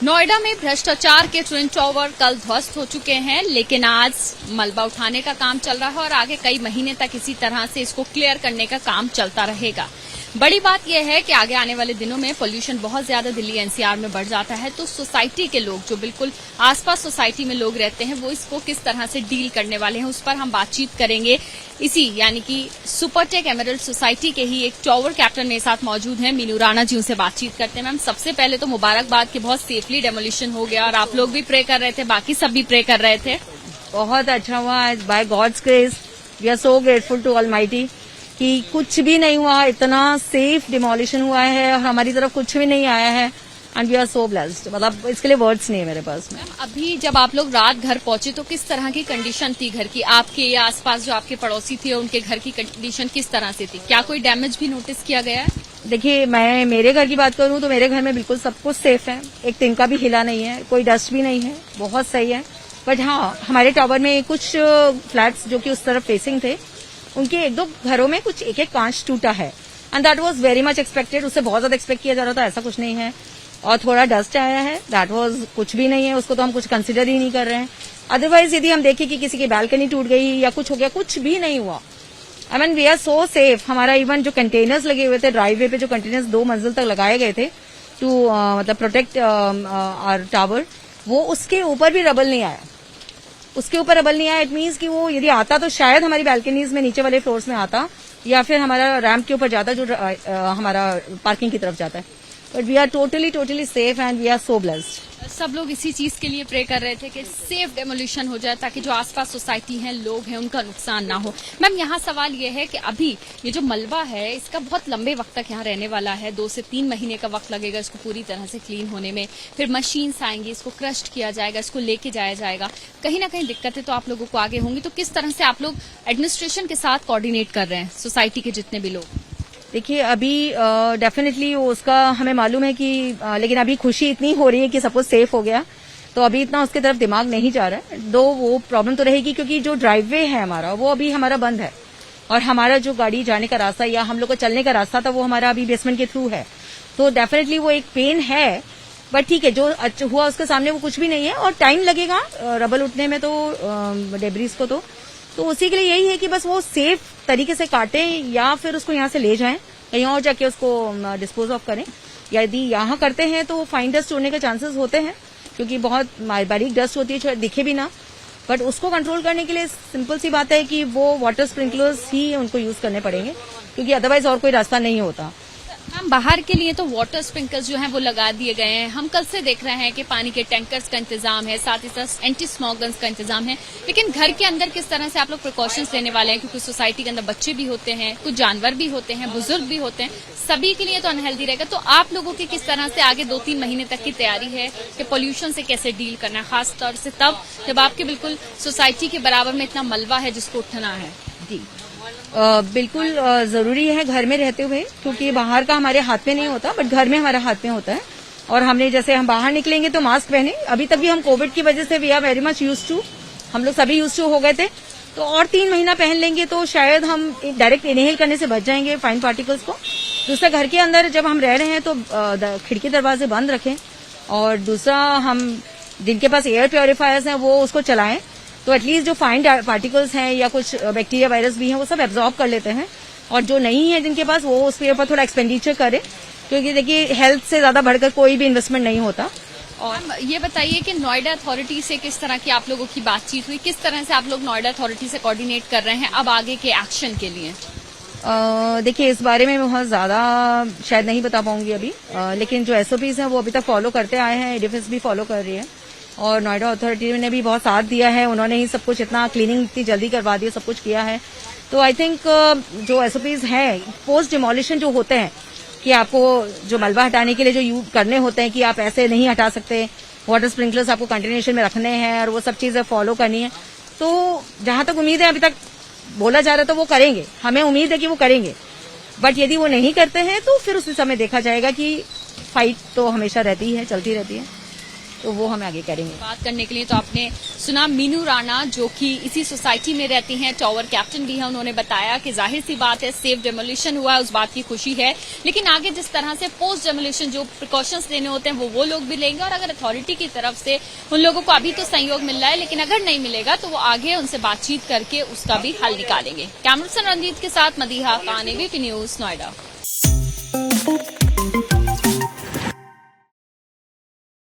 नोएडा में भ्रष्टाचार के ट्विन टावर कल ध्वस्त हो चुके हैं, लेकिन आज मलबा उठाने का काम चल रहा है और आगे कई महीने तक इसी तरह से इसको क्लियर करने का काम चलता रहेगा। बड़ी बात यह है कि आगे आने वाले दिनों में पोल्यूशन बहुत ज्यादा दिल्ली एनसीआर में बढ़ जाता है, तो सोसाइटी के लोग जो बिल्कुल आसपास सोसाइटी में लोग रहते हैं वो इसको किस तरह से डील करने वाले हैं, उस पर हम बातचीत करेंगे। इसी यानी कि सुपरटेक एमरल्ड सोसाइटी के ही एक टावर कैप्टन मेरे साथ मौजूद हैं, मीनू राणा जी, उनसे बातचीत करते हैं। मैम, सबसे पहले तो मुबारकबाद कि बहुत सेफली डेमोलिशन हो गया और आप लोग भी प्रे कर रहे थे, बाकी सब भी प्रे कर रहे थे। बहुत अच्छा हुआ, by God's grace we are so grateful to almighty कि कुछ भी नहीं हुआ, इतना सेफ डिमोलिशन हुआ है और हमारी तरफ कुछ भी नहीं आया है and we are so blessed. मतलब इसके लिए वर्ड्स नहीं है मेरे पास में। अभी जब आप लोग रात घर पहुंचे तो किस तरह की कंडीशन थी घर की, आपके या आसपास जो आपके पड़ोसी थे उनके घर की कंडीशन किस तरह से थी? क्या कोई डैमेज भी नोटिस किया गया है? देखिए, मैं मेरे घर की बात करूं तो मेरे घर में बिल्कुल सब कुछ सेफ है, एक तिनका भी हिला नहीं है, कोई डस्ट भी नहीं है, बहुत सही है। बट हाँ, हमारे टावर में कुछ फ्लैट्स जो कि उस तरफ फेसिंग थे, उनके एक दो घरों में कुछ एक कांच टूटा है and that was very much expected. उससे बहुत ज्यादा एक्सपेक्ट किया जा रहा था, ऐसा कुछ नहीं है। और थोड़ा डस्ट आया है, दैट वाज कुछ भी नहीं है, उसको तो हम कुछ कंसिडर ही नहीं कर रहे हैं। अदरवाइज यदि हम देखें कि किसी की बालकनी टूट गई या कुछ हो गया, कुछ भी नहीं हुआ। I mean we are so safe. हमारा इवन जो कंटेनर्स लगे हुए थे ड्राइववे पे, जो कंटेनर्स 2 मंजिल तक लगाए गए थे टू मतलब प्रोटेक्ट आवर टावर, वो उसके ऊपर भी रबल नहीं आया। उसके ऊपर रबल नहीं आया, इट मीन्स कि वो यदि आता तो शायद हमारी बैल्कनीज में नीचे वाले फ्लोर्स में आता या फिर हमारा रैंप के ऊपर जाता जो हमारा पार्किंग की तरफ जाता है। But we are totally safe and we are so blessed. सब लोग इसी चीज के लिए प्रे कर रहे थे कि सेफ डेमोलिशन हो जाए ताकि जो आसपास सोसाइटी है, लोग हैं, उनका नुकसान ना हो। मैम, यहाँ सवाल ये है कि अभी ये जो मलबा है इसका बहुत लंबे वक्त तक यहाँ रहने वाला है, 2 से 3 महीने का वक्त लगेगा इसको पूरी तरह से क्लीन होने में। फिर मशीन्स आएंगी, इसको क्रस्ट किया जाएगा, इसको लेके जाया जाएगा। कहीं ना कहीं दिक्कतें तो आप लोगों को आगे होंगी, तो किस तरह से आप लोग एडमिनिस्ट्रेशन के साथ कोऑर्डिनेट कर रहे हैं, सोसाइटी के जितने भी लोग? देखिए, अभी डेफिनेटली उसका हमें मालूम है कि लेकिन अभी खुशी इतनी हो रही है कि सपोज सेफ हो गया, तो अभी इतना उसकी तरफ दिमाग नहीं जा रहा है। दो वो प्रॉब्लम तो रहेगी क्योंकि जो ड्राइववे है हमारा, वो अभी हमारा बंद है और हमारा जो गाड़ी जाने का रास्ता या हम लोग को चलने का रास्ता था वो हमारा अभी बेसमेंट के थ्रू है। तो डेफिनेटली वो एक पेन है, बट ठीक है, जो हुआ उसके सामने वो कुछ भी नहीं है और टाइम लगेगा रबल उठने में, तो डेब्रीज को तो उसी के लिए यही है कि बस वो सेफ तरीके से काटें या फिर उसको यहाँ से ले जाएं, कहीं और जाके उसको डिस्पोज ऑफ करें। यदि यहाँ करते हैं तो फाइन डस्ट होने के चांसेस होते हैं क्योंकि बहुत बारीक डस्ट होती है, शायद दिखे भी ना। बट उसको कंट्रोल करने के लिए सिंपल सी बात है कि वो वाटर स्प्रिंकलर्स ही उनको यूज करने पड़ेंगे क्योंकि अदरवाइज और कोई रास्ता नहीं होता। मैम, बाहर के लिए तो वाटर स्प्रिंकलर्स जो हैं वो लगा दिए गए हैं। हम कल से देख रहे हैं कि पानी के टैंकर्स का इंतजाम है, साथ ही साथ एंटी स्मॉग गन्स का इंतजाम है। लेकिन घर के अंदर किस तरह से आप लोग प्रिकॉशंस लेने वाले हैं, क्योंकि सोसाइटी के अंदर बच्चे भी होते हैं, कुछ जानवर भी होते हैं, बुजुर्ग भी होते हैं, सभी के लिए तो अनहेल्दी रहेगा। तो आप लोगों की किस तरह से आगे 2-3 महीने तक की तैयारी है कि पोल्यूशन से कैसे डील करना है, खासतौर से तब जब आपके बिल्कुल सोसाइटी के बराबर में इतना मलबा है जिसको उठना है? जी, बिल्कुल जरूरी है घर में रहते हुए, क्योंकि बाहर का हमारे हाथ में नहीं होता बट घर में हमारे हाथ में होता है। और हमने जैसे हम बाहर निकलेंगे तो मास्क पहने, अभी तक भी हम कोविड की वजह से we are very much use to, हम लोग सभी यूज टू हो गए थे। तो और 3 महीना पहन लेंगे तो शायद हम डायरेक्ट इनहेल करने से बच जाएंगे फाइन पार्टिकल्स को। दूसरा, घर के अंदर जब हम रह रहे हैं तो खिड़की दरवाजे बंद रखें और दूसरा, हम जिनके पास एयर प्योरीफायर्स हैं वो उसको चलाएं, तो एटलीस्ट जो फाइन पार्टिकल्स हैं या कुछ बैक्टीरिया वायरस भी हैं वो सब एब्जॉर्ब कर लेते हैं। और जो नहीं है जिनके पास, वो उसके ऊपर थोड़ा एक्सपेंडिचर करें, क्योंकि देखिए हेल्थ से ज्यादा बढ़कर कोई भी इन्वेस्टमेंट नहीं होता। और ये बताइए कि नोएडा अथॉरिटी से किस तरह की आप लोगों की बातचीत हुई, किस तरह से आप लोग नोएडा अथॉरिटी से कोऑर्डिनेट कर रहे हैं अब आगे के एक्शन के लिए? देखिए, इस बारे में बहुत ज्यादा शायद नहीं बता पाऊंगी अभी, लेकिन जो एसओपीज हैं वो अभी तक फॉलो करते आए हैं, एडीएफएस भी फॉलो कर रही है और नोएडा अथॉरिटी ने भी बहुत साथ दिया है। उन्होंने ही सब कुछ इतना क्लीनिंग इतनी जल्दी करवा दी, सब कुछ किया है। तो आई थिंक जो एसओपीज हैं पोस्ट डिमोलिशन जो होते हैं कि आपको जो मलबा हटाने के लिए जो यूज करने होते हैं कि आप ऐसे नहीं हटा सकते, वाटर स्प्रिंकलर्स आपको कंटिन्यूएशन में रखने हैं और वो सब चीजें फॉलो करनी है। तो जहां तक उम्मीद है, अभी तक बोला जा रहा था वो करेंगे, हमें उम्मीद है कि वो करेंगे। बट यदि वो नहीं करते हैं तो फिर उसी समय देखा जाएगा कि फाइट तो हमेशा रहती है, चलती रहती है। तो वो हम आगे करेंगे। बात करने के लिए तो आपने सुना मीनू राणा, जो कि इसी सोसाइटी में रहती हैं, टॉवर कैप्टन भी है। उन्होंने बताया कि जाहिर सी बात है सेफ डेमोलिशन हुआ है, उस बात की खुशी है, लेकिन आगे जिस तरह से पोस्ट डेमोलिशन जो प्रिकॉशंस लेने होते हैं वो लोग भी लेंगे। और अगर अथॉरिटी की तरफ से उन लोगों को अभी तो सहयोग मिल रहा है, लेकिन अगर नहीं मिलेगा तो वो आगे उनसे बातचीत करके उसका भी हल निकालेंगे। कैमरा पर्सन रंजीत के साथ मदीहा खान, एबीपी न्यूज, नोएडा।